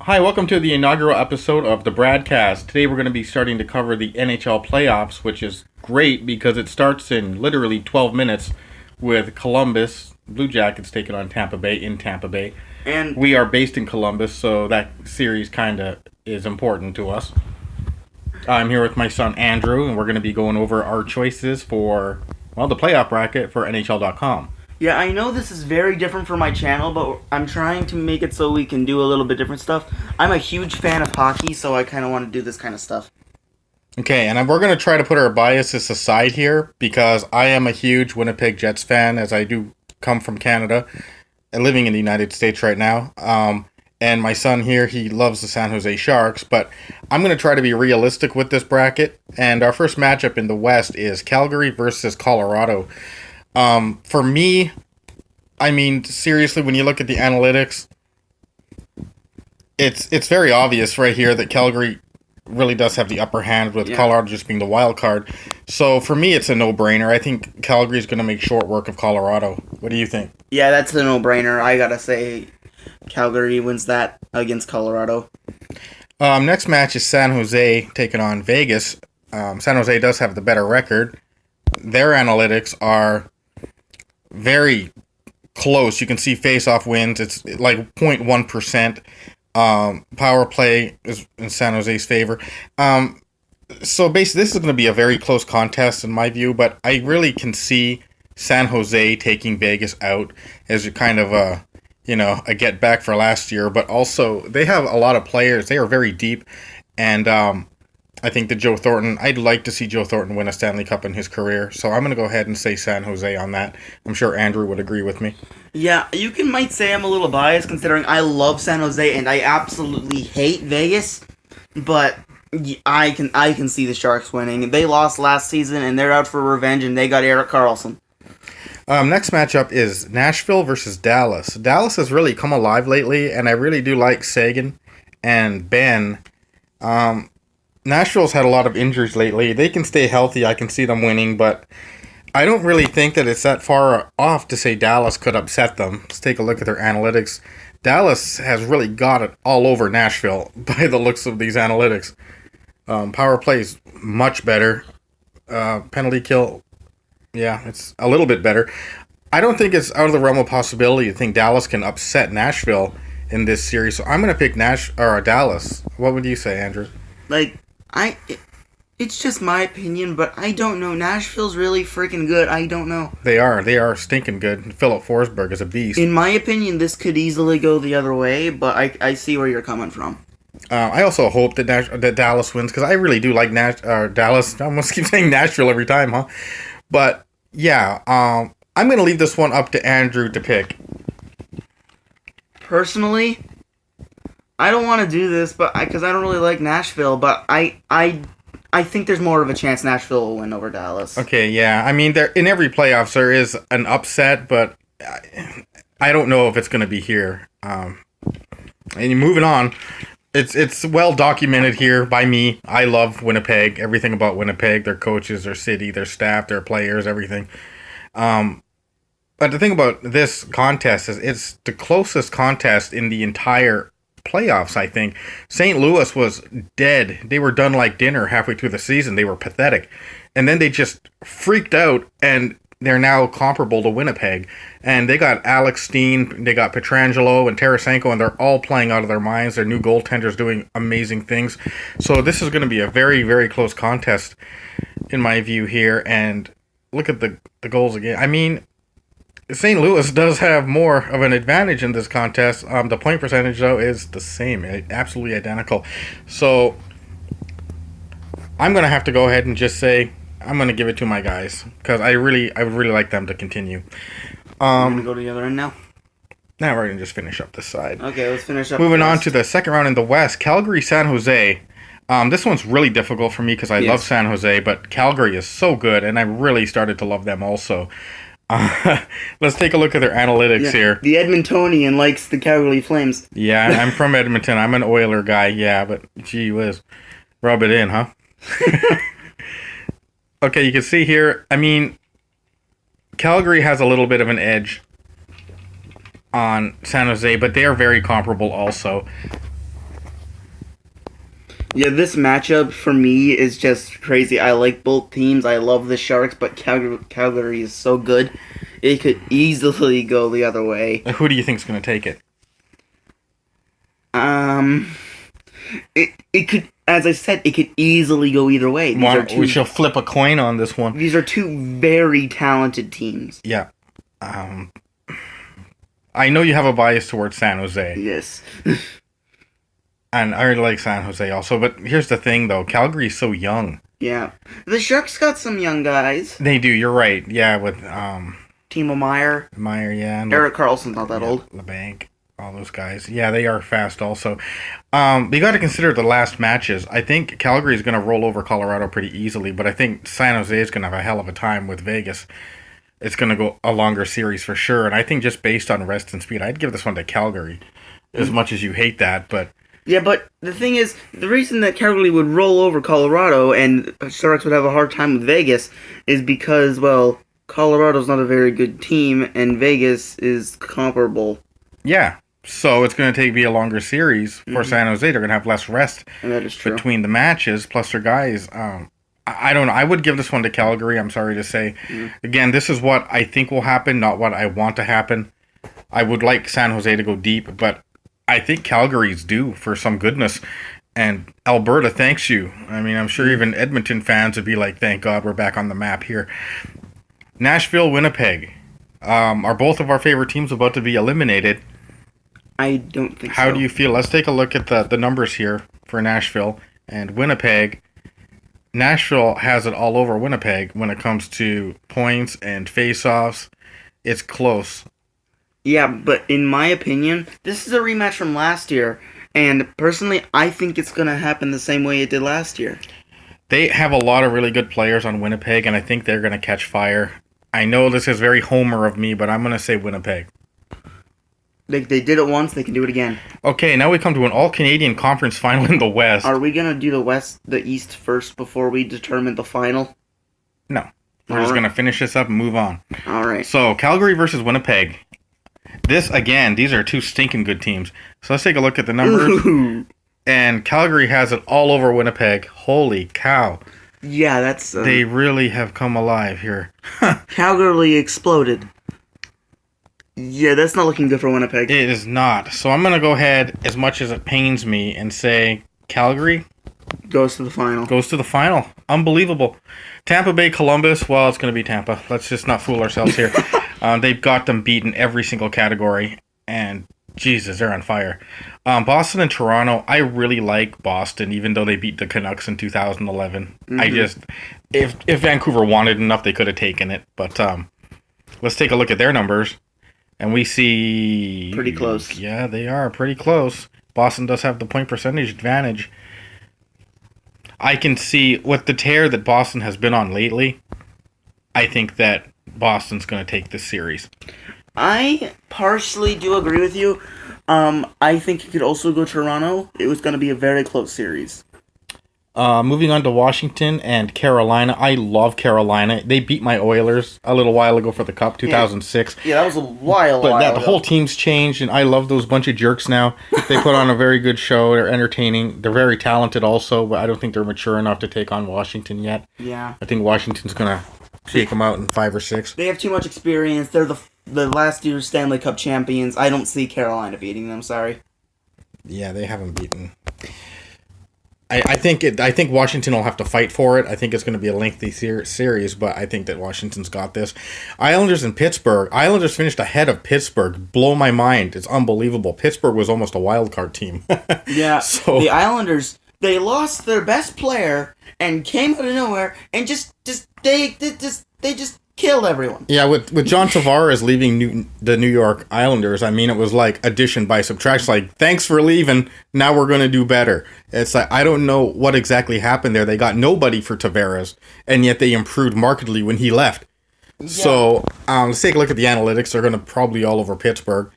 Hi, welcome to the inaugural episode of the Bradcast. Today we're going to be starting to cover the NHL playoffs, which is great because it starts in literally 12 minutes with Columbus Blue Jackets taking on Tampa Bay in Tampa Bay. And we are based in Columbus, so that series kind of is important to us. I'm here with my son Andrew, and we're going to be going over our choices for, the playoff bracket for NHL.com. yeah, I know this is very different for my channel, but I'm trying to make it so we can do a little bit different stuff. I'm a huge fan of hockey, so I kind of want to do this kind of stuff. Okay, and we're going to try to put our biases aside here because I am a huge Winnipeg Jets fan, as I do come from Canada and living in the United States right now. And my son here, he loves the San Jose Sharks, but I'm going to try to be realistic with this bracket. And our first matchup in the West is Calgary versus Colorado. For me, I mean, seriously, when you look at the analytics, it's very obvious right here that Calgary really does have the upper hand with Colorado just being the wild card. So for me, it's a no-brainer. I think Calgary's going to make short work of Colorado. What do you think? Yeah, that's a no-brainer. I gotta say, Calgary wins that against Colorado. Next match is San Jose taking on Vegas. San Jose does have the better record. Their analytics are very close. You can see face-off wins. It's like 0.1%. Power play is in San Jose's favor. So basically, this is going to be a very close contest in my view, but I really can see San Jose taking Vegas out as a kind of a get back for last year. But also, they have a lot of players. They are very deep, and I think that Joe Thornton, I'd like to see Joe Thornton win a Stanley Cup in his career. So I'm going to go ahead and say San Jose on that. I'm sure Andrew would agree with me. Yeah, might say I'm a little biased considering I love San Jose and I absolutely hate Vegas, but I can see the Sharks winning. They lost last season and they're out for revenge and they got Erik Karlsson. Next matchup is Nashville versus Dallas. Dallas has really come alive lately, and I really do like Sagan and Ben. Nashville's had a lot of injuries lately. They can stay healthy. I can see them winning, but I don't really think that it's that far off to say Dallas could upset them. Let's take a look at their analytics. Dallas has really got it all over Nashville by the looks of these analytics. Power play is much better. Penalty kill, it's a little bit better. I don't think it's out of the realm of possibility to think Dallas can upset Nashville in this series. So I'm going to pick Dallas. What would you say, Andrew? It's just my opinion, but I don't know. Nashville's really freaking good. I don't know. They are stinking good. Philip Forsberg is a beast. In my opinion, this could easily go the other way, but I see where you're coming from. I also hope that Dallas wins, because I really do like Dallas. I almost keep saying Nashville every time, huh? But, yeah, I'm going to leave this one up to Andrew to pick. Personally, I don't want to do this, but because I don't really like Nashville, but I think there's more of a chance Nashville will win over Dallas. Okay, yeah. I mean, in every playoffs there is an upset, but I don't know if it's going to be here. And moving on, it's well documented here by me. I love Winnipeg. Everything about Winnipeg, their coaches, their city, their staff, their players, everything. But the thing about this contest is it's the closest contest in the entire playoffs, I think. St. Louis was dead. They were done like dinner halfway through the season. They were pathetic. And then they just freaked out, and they're now comparable to Winnipeg. And they got Alex Steen, they got Pietrangelo and Tarasenko, and they're all playing out of their minds. Their new goaltender's doing amazing things. So this is going to be a very, very close contest in my view here. And look at the goals again. I mean, St. Louis does have more of an advantage in this contest. The point percentage, though, is the same. Absolutely identical. So I'm going to have to go ahead and just say I'm going to give it to my guys, because I would really like them to continue. I'm going to go to the other end now. Now we're going to just finish up this side. Okay, let's finish up. Moving on to the second round in the West, Calgary, San Jose. This one's really difficult for me because I love San Jose, but Calgary is so good, and I really started to love them also. Let's take a look at their analytics here. The Edmontonian likes the Calgary Flames. Yeah, I'm from Edmonton. I'm an Oiler guy, but gee whiz. Rub it in, huh? Okay, you can see here, I mean, Calgary has a little bit of an edge on San Jose, but they are very comparable also. Yeah, this matchup for me is just crazy. I like both teams. I love the Sharks, but Calgary is so good. It could easily go the other way. Who do you think's going to take it? It could, as I said, it could easily go either way. We shall flip a coin on this one. These are two very talented teams. Yeah. I know you have a bias towards San Jose. Yes. And I really like San Jose also, but here's the thing though, Calgary's so young. Yeah. The Sharks got some young guys. They do, you're right. Yeah, with Timo Meier. Meier, yeah. And Erik Karlsson's not that old. LeBanc, all those guys. Yeah, they are fast also. You got to consider the last matches. I think Calgary is going to roll over Colorado pretty easily, but I think San Jose is going to have a hell of a time with Vegas. It's going to go a longer series for sure, and I think just based on rest and speed, I'd give this one to Calgary, as much as you hate that, but... Yeah, but the thing is, the reason that Calgary would roll over Colorado and Sharks would have a hard time with Vegas is because, well, Colorado's not a very good team, and Vegas is comparable. Yeah, so it's going to be a longer series for San Jose. They're going to have less rest And that is true. between the matches, plus their guys. I don't know. I would give this one to Calgary, I'm sorry to say. Again, this is what I think will happen, not what I want to happen. I would like San Jose to go deep, but I think Calgary's due for some goodness. And Alberta thanks you. I mean, I'm sure even Edmonton fans would be like, thank God we're back on the map here. Nashville, Winnipeg. Are both of our favorite teams about to be eliminated? I don't think so. How do you feel? Let's take a look at the numbers here for Nashville and Winnipeg. Nashville has it all over Winnipeg when it comes to points and face-offs. It's close. Yeah, but in my opinion, this is a rematch from last year, and personally, I think it's going to happen the same way it did last year. They have a lot of really good players on Winnipeg, and I think they're going to catch fire. I know this is very homer of me, but I'm going to say Winnipeg. They did it once, they can do it again. Okay, now we come to an all-Canadian conference final in the West. Are we going to do the East first before we determine the final? No. We're just going to finish this up and move on. All right. So, Calgary versus Winnipeg. This, again, these are two stinking good teams. So let's take a look at the numbers. Ooh. And Calgary has it all over Winnipeg. Holy cow. Yeah, that's... They really have come alive here. Calgary exploded. Yeah, that's not looking good for Winnipeg. It is not. So I'm going to go ahead, as much as it pains me, and say Calgary Goes to the final. goes to the final. Unbelievable. Tampa Bay, Columbus. Well, it's going to be Tampa. Let's just not fool ourselves here. They've got them beaten every single category. And, Jesus, they're on fire. Boston and Toronto. I really like Boston, even though they beat the Canucks in 2011. I just... If Vancouver wanted enough, they could have taken it. But let's take a look at their numbers. And we see... Pretty close. Yeah, they are pretty close. Boston does have the point percentage advantage. I can see, with the tear that Boston has been on lately, I think that Boston's going to take this series. I partially do agree with you. I think it could also go Toronto. It was going to be a very close series. Moving on to Washington and Carolina. I love Carolina. They beat my Oilers a little while ago for the Cup, 2006. Yeah, that was a while But ago. the whole team's changed, and I love those bunch of jerks now. They put on a very good show. They're entertaining. They're very talented also, but I don't think they're mature enough to take on Washington yet. Yeah. I think Washington's going to shake them out in 5 or 6. They have too much experience. They're the last year's Stanley Cup champions. I don't see Carolina beating them, sorry. Yeah, they haven't beaten. I think Washington will have to fight for it. I think it's going to be a lengthy series, but I think that Washington's got this. Islanders and Pittsburgh. Islanders finished ahead of Pittsburgh. Blow my mind. It's unbelievable. Pittsburgh was almost a wild card team. Yeah, So the Islanders, they lost their best player and came out of nowhere and they just killed everyone. yeah, with John Tavares leaving the New York Islanders, I mean, it was like addition by subtraction. Like, thanks for leaving. Now we're going to do better. It's like, I don't know what exactly happened there. They got nobody for Tavares, and yet they improved markedly when he left. Yeah. So let's take a look at the analytics. They're going to probably all over Pittsburgh.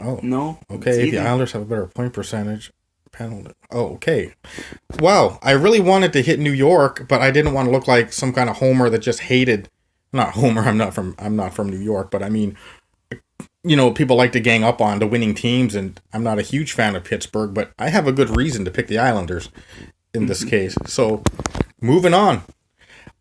Oh, No. okay. The Islanders have a better point percentage. Penalty. Oh, okay. Wow, I really wanted to hit New York, but I didn't want to look like some kind of homer that just hated. Not homer. I'm not from New York, but I mean, people like to gang up on the winning teams, and I'm not a huge fan of Pittsburgh, but I have a good reason to pick the Islanders in this case. So, moving on.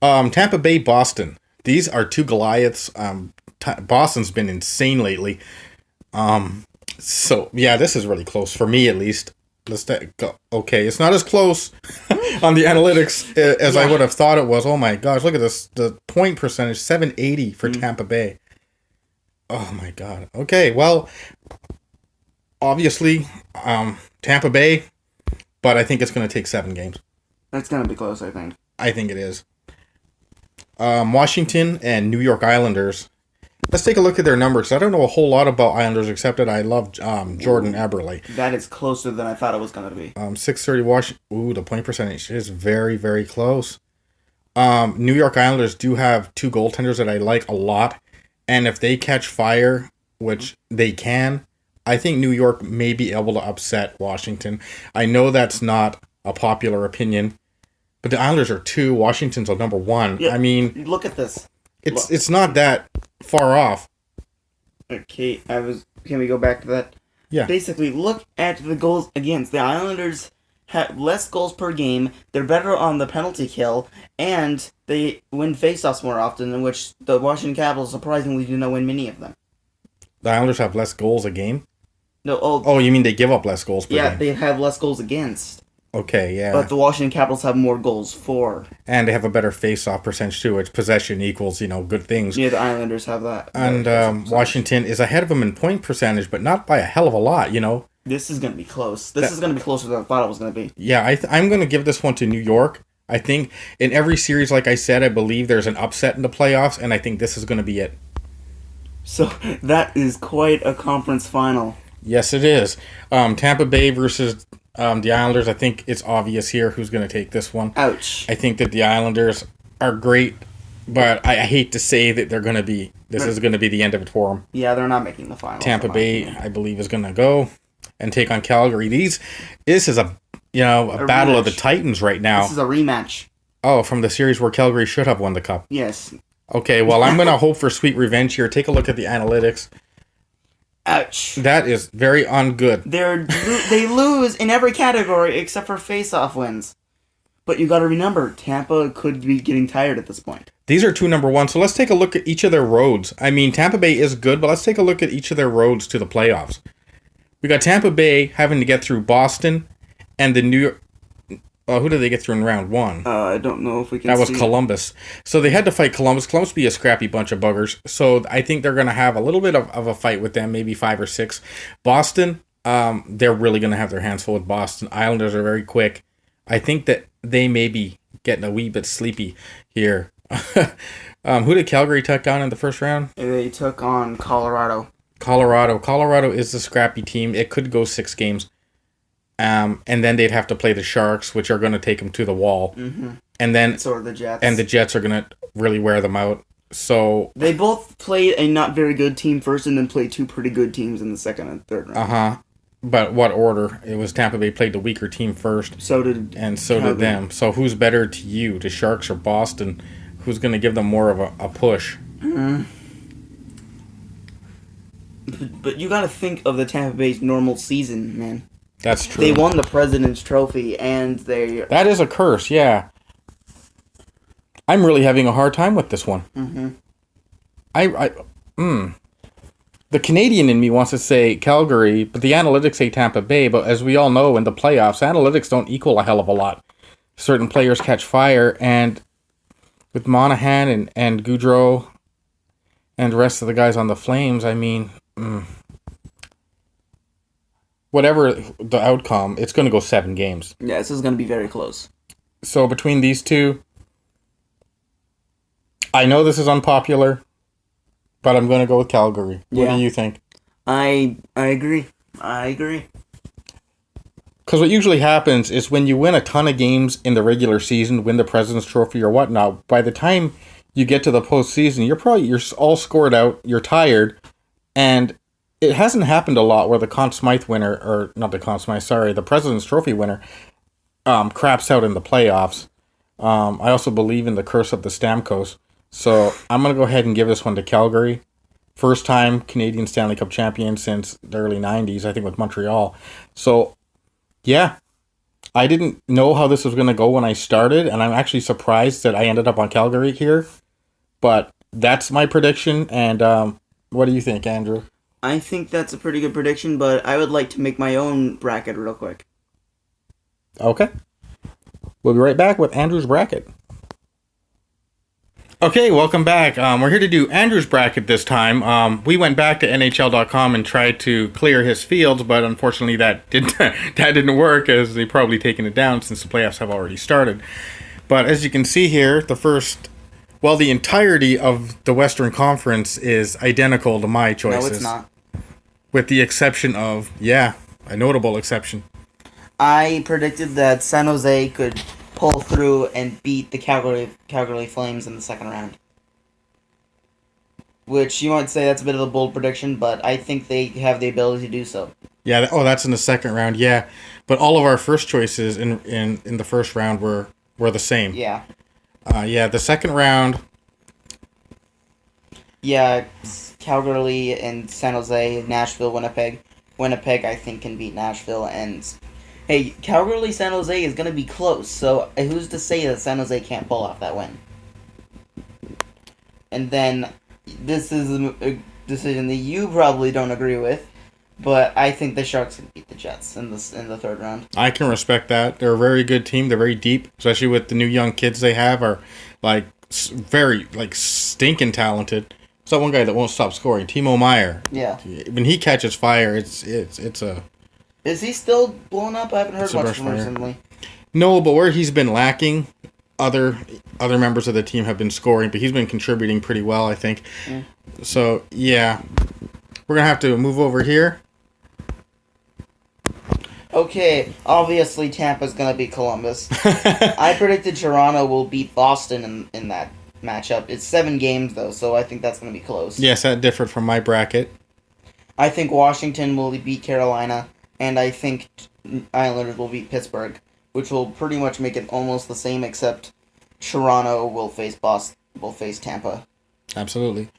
Tampa Bay, Boston. These are two Goliaths. Boston's been insane lately. So, yeah, this is really close, for me at least. Let's go. Okay, it's not as close on the analytics as I would have thought it was. Oh my gosh, look at this. The point percentage, 780 for Tampa Bay. Oh my god. Okay, well, obviously, Tampa Bay, but I think it's going to take 7 games. That's going to be close, I think. I think it is. Washington and New York Islanders. Let's take a look at their numbers. I don't know a whole lot about Islanders except that I love Jordan Eberle. That is closer than I thought it was going to be. 630 Washington. Ooh, the point percentage is very, very close. New York Islanders do have 2 goaltenders that I like a lot. And if they catch fire, which they can, I think New York may be able to upset Washington. I know that's not a popular opinion, but the Islanders are 2. Washington's a number 1. Yeah, I mean, look at this. It's not that far off. Okay, can we go back to that? Yeah. Basically, look at the goals against. The Islanders have less goals per game. They're better on the penalty kill, and they win faceoffs more often, in which the Washington Capitals surprisingly do not win many of them. The Islanders have less goals a game? No. Oh, you mean they give up less goals per game? Yeah, they have less goals against. Okay, yeah. But the Washington Capitals have more goals for. And they have a better face-off percentage too, which possession equals, good things. Yeah, the Islanders have that. And Washington is ahead of them in point percentage, but not by a hell of a lot, This is going to be close. This is going to be closer than I thought it was going to be. Yeah, I'm going to give this one to New York. I think in every series, like I said, I believe there's an upset in the playoffs, and I think this is going to be it. So that is quite a conference final. Yes, it is. Tampa Bay versus the Islanders. I think it's obvious here who's going to take this one. Ouch. I think that the Islanders are great, but I hate to say that they're going to be. This is going to be the end of it for them. Yeah, they're not making the finals. Tampa Bay, I believe, is going to go and take on Calgary. This is a battle of the Titans right now. This is a rematch. Oh, from the series where Calgary should have won the cup. Yes. Okay, well, I'm going to hope for sweet revenge here. Take a look at the analytics. Ouch. That is very ungood. They lose in every category except for face-off wins. But you got to remember, Tampa could be getting tired at this point. These are 2 number 1, so let's take a look at each of their roads. I mean, Tampa Bay is good, but let's take a look at each of their roads to the playoffs. We got Tampa Bay having to get through Boston and the New York. Who did they get through in round 1? I don't know if we can. That was Columbus. So they had to fight Columbus. Columbus be a scrappy bunch of buggers. So I think they're going to have a little bit of a fight with them, maybe 5 or 6. Boston, they're really going to have their hands full with Boston. Islanders are very quick. I think that they may be getting a wee bit sleepy here. Who did Calgary take on in the first round? They took on Colorado. Colorado is the scrappy team. It could go 6 games. And then they'd have to play the Sharks, which are going to take them to the wall. Mm-hmm. And then So are the Jets. And the Jets are going to really wear them out. So they both played a not very good team first and then played 2 pretty good teams in the second and third round. Uh-huh. But what order? It was Tampa Bay played the weaker team first. So did did them. So who's better to you, the Sharks or Boston? Who's going to give them more of a push? Mm-hmm. But you got to think of the Tampa Bay's normal season, man. That's true. They won the President's Trophy, and they... That is a curse, yeah. I'm really having a hard time with this one. Mm-hmm. The Canadian in me wants to say Calgary, but the analytics say Tampa Bay. But as we all know, in the playoffs, analytics don't equal a hell of a lot. Certain players catch fire, and with Monahan and Goudreau and the rest of the guys on the Flames, I mean... Whatever the outcome, it's going to go 7 games. Yeah, this is going to be very close. So between these two, I know this is unpopular, but I'm going to go with Calgary. What do you think? I agree. Because what usually happens is when you win a ton of games in the regular season, win the President's Trophy or whatnot, by the time you get to the postseason, you're all scored out, you're tired, and it hasn't happened a lot where the Conn Smythe winner, or not the Conn Smythe, sorry, the President's Trophy winner, craps out in the playoffs. I also believe in the curse of the Stamkos. So I'm going to go ahead and give this one to Calgary. First time Canadian Stanley Cup champion since the early 90s, I think, with Montreal. So, yeah, I didn't know how this was going to go when I started, and I'm actually surprised that I ended up on Calgary here. But that's my prediction, and what do you think, Andrew? I think that's a pretty good prediction, but I would like to make my own bracket real quick. Okay. We'll be right back with Andrew's bracket. Okay, welcome back. We're here to do Andrew's bracket this time. We went back to NHL.com and tried to clear his fields, but unfortunately that didn't work, as they've probably taken it down since the playoffs have already started. But as you can see here, the entirety of the Western Conference is identical to my choices. No, it's not. With the exception of, a notable exception. I predicted that San Jose could pull through and beat the Calgary Flames in the second round. Which you might say that's a bit of a bold prediction, but I think they have the ability to do so. Yeah, that's in the second round, yeah. But all of our first choices in the first round were the same. Yeah. The second round... Yeah, Calgary and San Jose, Nashville, Winnipeg. Winnipeg, I think, can beat Nashville, and... Hey, Calgary, San Jose is going to be close, so who's to say that San Jose can't pull off that win? And then, this is a decision that you probably don't agree with, but I think the Sharks can beat the Jets in the third round. I can respect that. They're a very good team. They're very deep, especially with the new young kids they have are, very, stinking talented. It's that one guy that won't stop scoring, Timo Meier. Yeah. When he catches fire, it's a... Is he still blown up? I haven't heard much from him recently. No, but where he's been lacking, other members of the team have been scoring, but he's been contributing pretty well, I think. Mm. So, yeah. We're going to have to move over here. Okay, obviously Tampa's going to beat Columbus. I predicted Toronto will beat Boston in that matchup. It's 7 games, though, so I think that's going to be close. Yes, that differed from my bracket. I think Washington will beat Carolina. And I think Islanders will beat Pittsburgh, which will pretty much make it almost the same, except Toronto will face Tampa. Absolutely.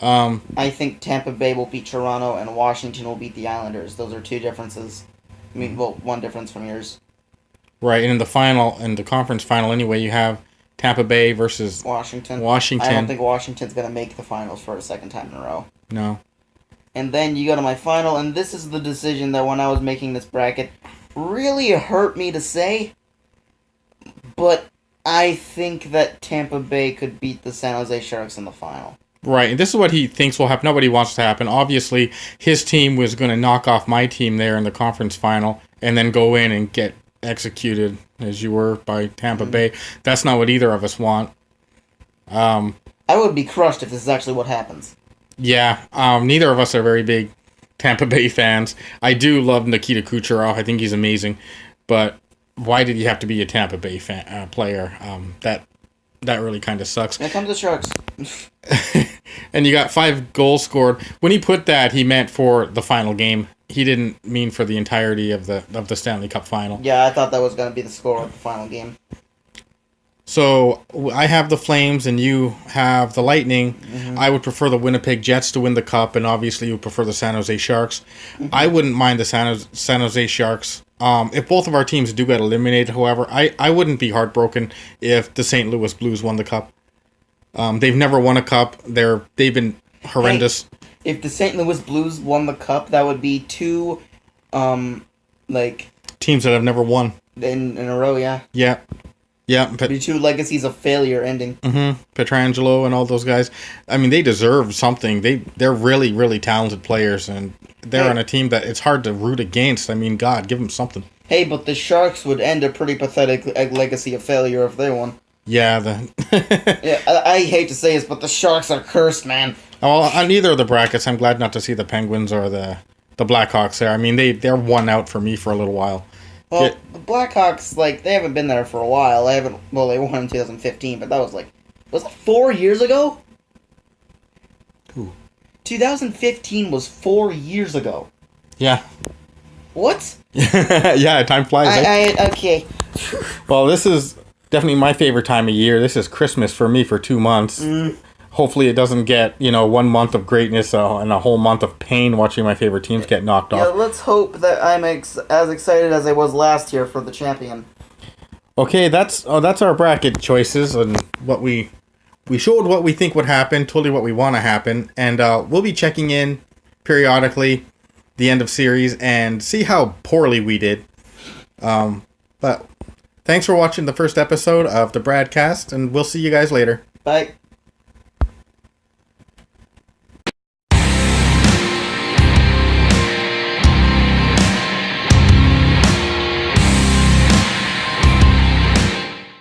I think Tampa Bay will beat Toronto, and Washington will beat the Islanders. Those are 2 differences. I mean, one difference from yours. Right, and in the conference final anyway, you have Tampa Bay versus Washington. I don't think Washington's going to make the finals for a second time in a row. No. And then you go to my final, and this is the decision that when I was making this bracket really hurt me to say, but I think that Tampa Bay could beat the San Jose Sharks in the final. Right, and this is what he thinks will happen. Nobody wants to happen. Obviously, his team was going to knock off my team there in the conference final and then go in and get executed, as you were, by Tampa Bay. That's not what either of us want. I would be crushed if this is actually what happens. Yeah, neither of us are very big Tampa Bay fans. I do love Nikita Kucherov. I think he's amazing. But why did he have to be a Tampa Bay player? That really kind of sucks. Here comes the Sharks. And you got 5 goals scored. When he put that, he meant for the final game. He didn't mean for the entirety of the Stanley Cup final. Yeah, I thought that was going to be the score of the final game. So I have the Flames and you have the Lightning. Mm-hmm. I would prefer the Winnipeg Jets to win the Cup, and obviously you would prefer the San Jose Sharks. Mm-hmm. I wouldn't mind the San Jose Sharks. If both of our teams do get eliminated, however, I wouldn't be heartbroken if the St. Louis Blues won the Cup. They've never won a Cup. They've been horrendous. Hey, if the St. Louis Blues won the Cup, that would be 2, teams that have never won in a row. Yeah. Yeah. Yeah, be 2 legacies of failure ending. Mm-hmm. Pietrangelo and all those guys. I mean, they deserve something. They're really, really talented players, and they're on a team that it's hard to root against. I mean, God, give them something. Hey, but the Sharks would end a pretty pathetic legacy of failure if they won. Yeah, yeah, I hate to say this, but the Sharks are cursed, man. Well, on either of the brackets, I'm glad not to see the Penguins or the Blackhawks there. I mean, they're one out for me for a little while. Well, the Blackhawks, they haven't been there for a while. They won in 2015, but that was was it 4 years ago? Who? 2015 was 4 years ago. Yeah. What? Yeah, time flies. Okay. Well, this is definitely my favorite time of year. This is Christmas for me for 2 months. hopefully it doesn't get 1 month of greatness and a whole month of pain watching my favorite teams get knocked Yeah, off. let's hope that I'm as excited as I was last year for the champion. Okay, that's our bracket choices and what we showed what we think would happen, told you what we want to happen, and we'll be checking in periodically the end of series and see how poorly we did. But thanks for watching the first episode of the Bradcast, and we'll see you guys later. Bye.